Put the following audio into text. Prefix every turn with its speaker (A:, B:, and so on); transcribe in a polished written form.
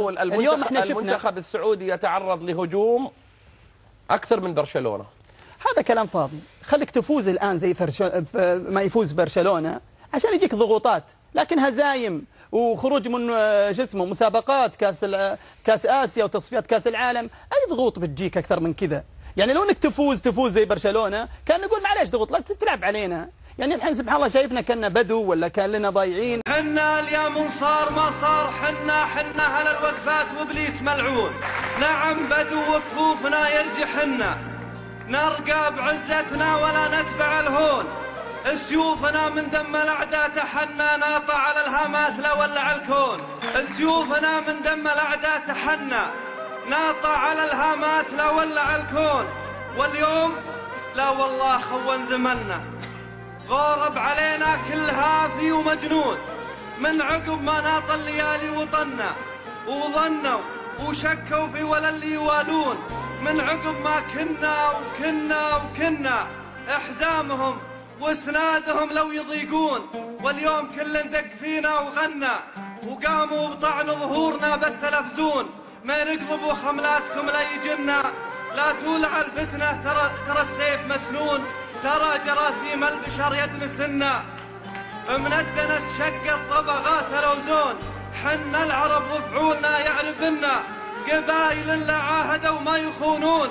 A: اليوم احنا شفنا المنتخب السعودي يتعرض لهجوم أكثر من برشلونة.
B: هذا كلام فاضي. خليك تفوز الآن زي ما يفوز برشلونة عشان يجيك ضغوطات، لكن هزايم وخروج من مسابقات كاس آسيا وتصفيات كاس العالم، أي ضغوط بتجيك أكثر من كذا؟ يعني لو انك تفوز زي برشلونة كان نقول معليش ضغوط، لا تلعب علينا. يعني الحين سبحان الله شايفنا كنا بدو ولا كان لنا ضايعين.
C: حنا اليوم صار ما صار، حنا على الوقفات وابليس ملعون. نعم بدو وكفوفنا يرجحنا، نرقى بعزتنا ولا نتبع الهون. سيوفنا من دم الاعداء تحنى، ناطع على الهامات لولع الكون. سيوفنا من دم الاعداء تحنى، ناطع على الهامات لولع الكون. واليوم لا والله خون زملنا، غارب علينا كل هافي ومجنون. من عقب ما ناط الليالي وطنا وظنوا وشكوا في ولا اللي يوالون. من عقب ما كنا احزامهم واسنادهم لو يضيقون. واليوم كل دق فينا وغنى، وقاموا بطعن ظهورنا بالتلفزون. ما نقضبوا خملاتكم لا يجنا، لا تولع الفتنة ترى السيف مسنون. ترى جراثيم البشر يدنسنا، من الدنس شقت طبقات الأوزون. حنا العرب وفعولنا يعرفنا، قبايل اللي عاهدوا ما يخونون.